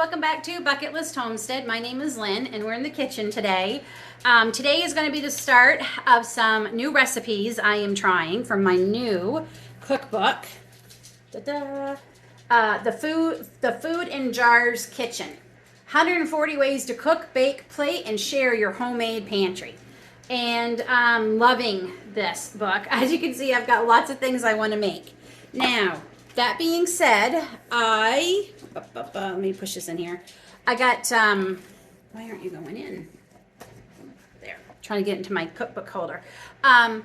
welcome back to Bucket List Homestead. My name is Lynn and we're in the kitchen today. Today is going to be the start of some new recipes I am trying from my new cookbook. The Food in Jars Kitchen. 140 ways to cook, bake, plate, and share your homemade pantry. And I'm loving this book. As you can see, I've got lots of things I want to make. Now, that being said, let me push this in here. I got, why aren't you going in? There, trying to get into my cookbook holder. I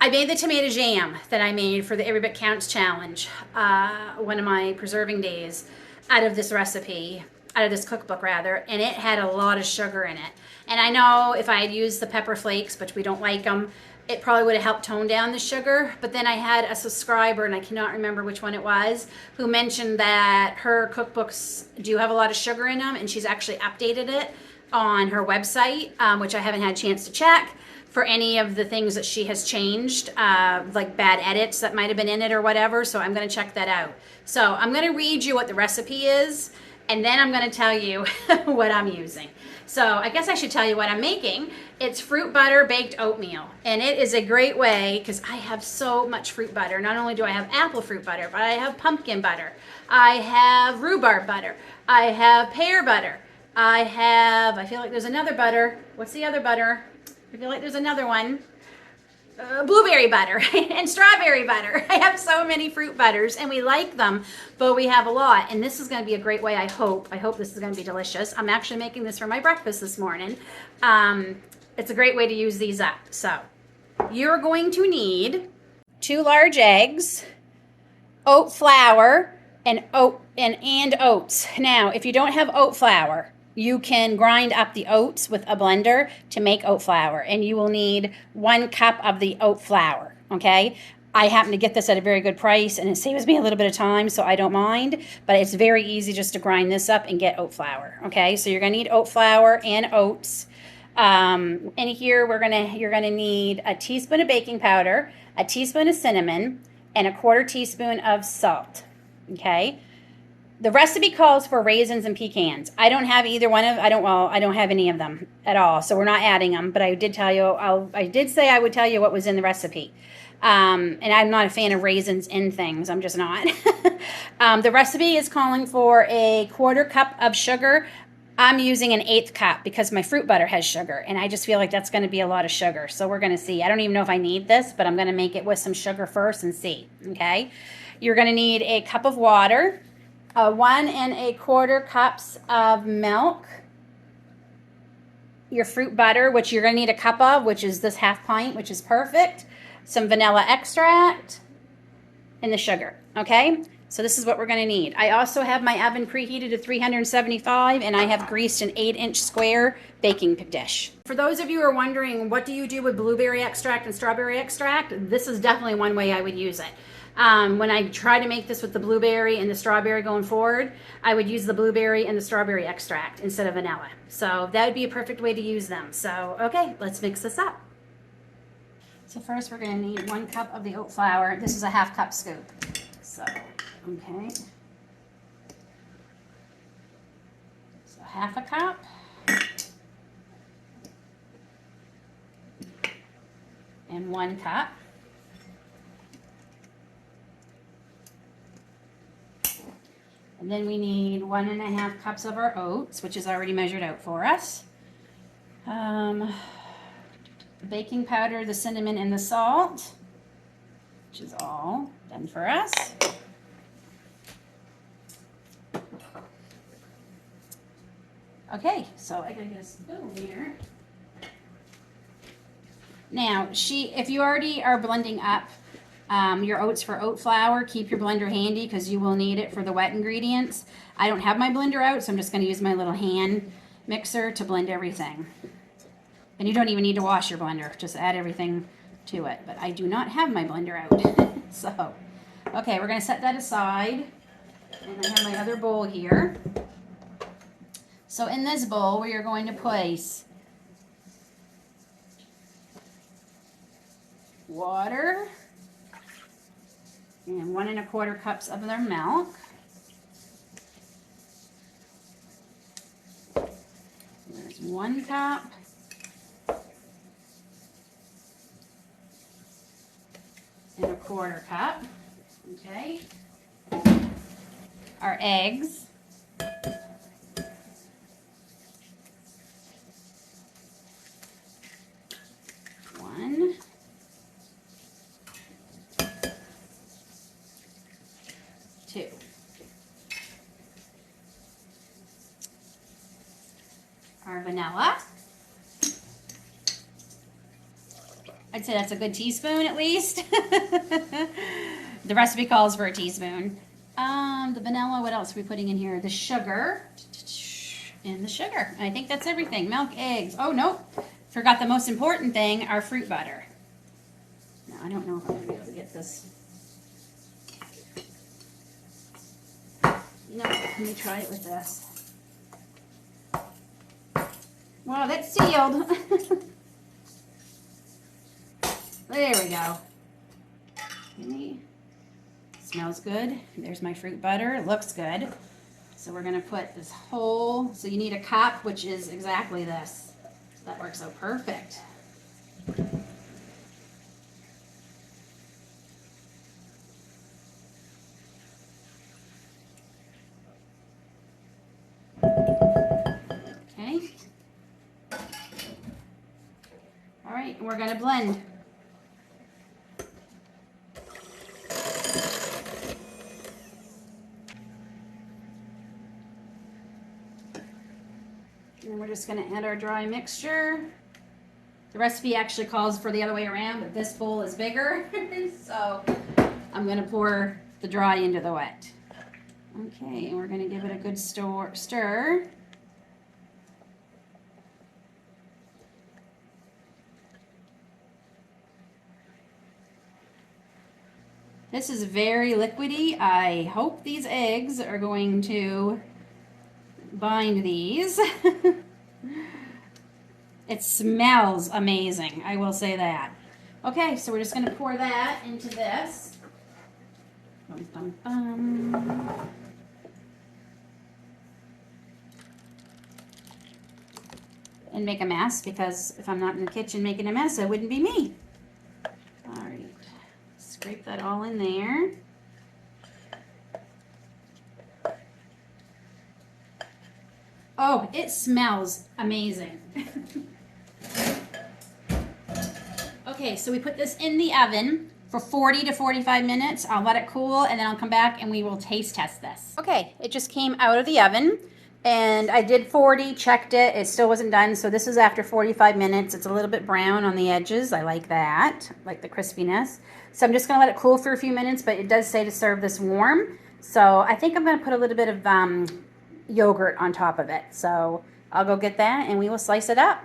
made the tomato jam that I made for the Every Bit Counts challenge, one of my preserving days, out of this recipe, out of this cookbook rather, and it had a lot of sugar in it. And I know if I had used the pepper flakes, but we don't like them, it probably would have helped tone down the sugar. But then I had a subscriber, and I cannot remember which one it was, who mentioned that her cookbooks do have a lot of sugar in them, and she's actually updated it on her website, which I haven't had a chance to check for any of the things that she has changed, like bad edits that might have been in it or whatever. So I'm going to check that out. So I'm going to read you what the recipe is, and then I'm going to tell you what I'm using. So I guess I should tell you what I'm making. It's fruit butter baked oatmeal. And it is a great way, because I have so much fruit butter. Not only do I have apple fruit butter, but I have pumpkin butter. I have rhubarb butter. I have pear butter. I feel like there's another butter. What's the other butter? I feel like there's another one. Blueberry butter and strawberry butter. I have so many fruit butters and we like them, but we have a lot. And this is going to be a great way, I hope this is going to be delicious. I'm actually making this for my breakfast this morning. It's a great way to use these up. So you're going to need 2 large eggs, oat flour, and oats. Now, if you don't have oat flour, you can grind up the oats with a blender to make oat flour, and you will need 1 cup of the oat flour, okay? I happen to get this at a very good price, and it saves me a little bit of time, so I don't mind, but it's very easy just to grind this up and get oat flour, okay? So you're gonna need oat flour and oats. And here you're gonna need a teaspoon of baking powder, a teaspoon of cinnamon, and a 1/4 teaspoon of salt, okay? The recipe calls for raisins and pecans. I don't have either one of, I don't have any of them at all, so we're not adding them, but I did tell you, I did say I would tell you what was in the recipe. And I'm not a fan of raisins in things, I'm just not. The recipe is calling for a 1/4 cup of sugar. I'm using an 1/8 cup because my fruit butter has sugar, and I just feel like that's gonna be a lot of sugar, so we're gonna see. I don't even know if I need this, but I'm gonna make it with some sugar first and see, okay? You're gonna need a cup of water, 1 1/4 cups of milk, your fruit butter, which you're going to need a cup of, which is this 1/2 pint, which is perfect, some vanilla extract, and the sugar, okay? So this is what we're going to need. I also have my oven preheated to 375, and I have greased an 8-inch square baking dish. For those of you who are wondering, what do you do with blueberry extract and strawberry extract? This is definitely one way I would use it. When I try to make this with the blueberry and the strawberry going forward, I would use the blueberry and the strawberry extract instead of vanilla. So that would be a perfect way to use them. So, okay, let's mix this up. So first we're going to need 1 cup of the oat flour. This is a 1/2 cup scoop. So, okay. So 1/2 cup. And 1 cup. And then we need 1 1/2 cups of our oats, which is already measured out for us. Baking powder, the cinnamon, and the salt, which is all done for us. Okay, so I gotta get a spoon here. Now, if you already are blending up your oats for oat flour, keep your blender handy because you will need it for the wet ingredients. I don't have my blender out, so I'm just going to use my little hand mixer to blend everything. And you don't even need to wash your blender, just add everything to it. But I do not have my blender out. So, okay, we're going to set that aside. And I have my other bowl here. So in this bowl, we are going to place water, and 1 1/4 cups of their milk. 1 cup. And a 1/4 cup. Okay. Our eggs. 1. 2. Our vanilla. I'd say that's a good teaspoon at least. The recipe calls for a teaspoon. The vanilla, what else are we putting in here? The sugar. And the sugar. I think that's everything. Milk, eggs. Oh, nope. Forgot the most important thing, our fruit butter. Now, I don't know if I'm going to be able to get this. No, let me try it with this. Well, that's sealed. There we go. Okay. Smells good. There's my fruit butter. It looks good. So we're going to put this whole, so you need a cup, which is exactly this. That works out perfect. Okay. All right, and we're going to blend. And we're just going to add our dry mixture. The recipe actually calls for the other way around, but this bowl is bigger. So I'm going to pour the dry into the wet. Okay, and we're going to give it a good stir. This is very liquidy. I hope these eggs are going to bind these. It smells amazing, I will say that. Okay, so we're just going to pour that into this. Bum, bum, bum. And make a mess, because if I'm not in the kitchen making a mess, it wouldn't be me. All right, scrape that all in there. Oh, it smells amazing. Okay, so we put this in the oven for 40 to 45 minutes. I'll let it cool, and then I'll come back and we will taste test this. Okay, it just came out of the oven, and I did 40, checked it. It still wasn't done, so this is after 45 minutes. It's a little bit brown on the edges. I like that, like the crispiness. So I'm just gonna let it cool for a few minutes, but it does say to serve this warm. So I think I'm gonna put a little bit of yogurt on top of it. So I'll go get that and we will slice it up.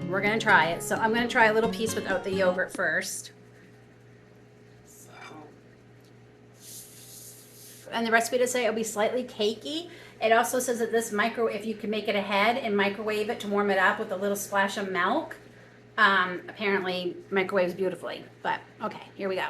We're gonna try it. So I'm gonna try a little piece without the yogurt first. And the recipe does say it'll be slightly cakey. It also says that this if you can make it ahead and microwave it to warm it up with a little splash of milk. Apparently microwaves beautifully, but okay, here we go.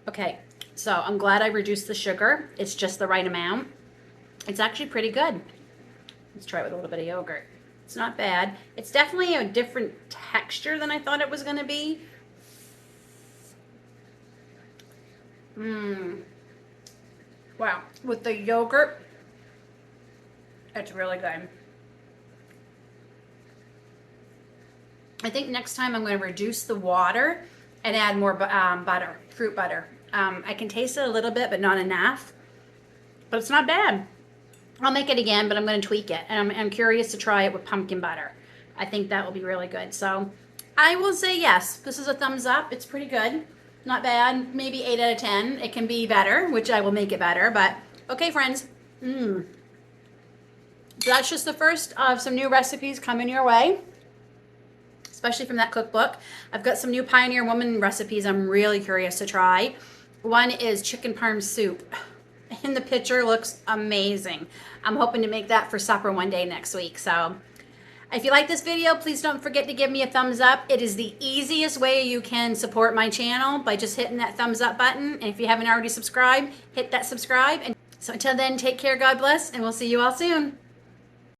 Okay, so I'm glad I reduced the sugar. It's just the right amount. It's actually pretty good. Let's try it with a little bit of yogurt. It's not bad. It's definitely a different texture than I thought it was going to be. Wow, with the yogurt, it's really good. I think next time I'm going to reduce the water and add more butter, fruit butter. I can taste it a little bit, but not enough. But it's not bad. I'll make it again, but I'm going to tweak it. And I'm curious to try it with pumpkin butter. I think that will be really good. So I will say yes. This is a thumbs up. It's pretty good. Not bad. Maybe 8 out of 10. It can be better, which I will make it better. But okay, friends. So that's just the first of some new recipes coming your way, especially from that cookbook. I've got some new Pioneer Woman recipes I'm really curious to try. One is chicken parm soup. And the picture looks amazing. I'm hoping to make that for supper one day next week. So if you like this video, please don't forget to give me a thumbs up. It is the easiest way you can support my channel, by just hitting that thumbs up button. And if you haven't already subscribed, hit that subscribe. And so until then, take care, God bless, and we'll see you all soon.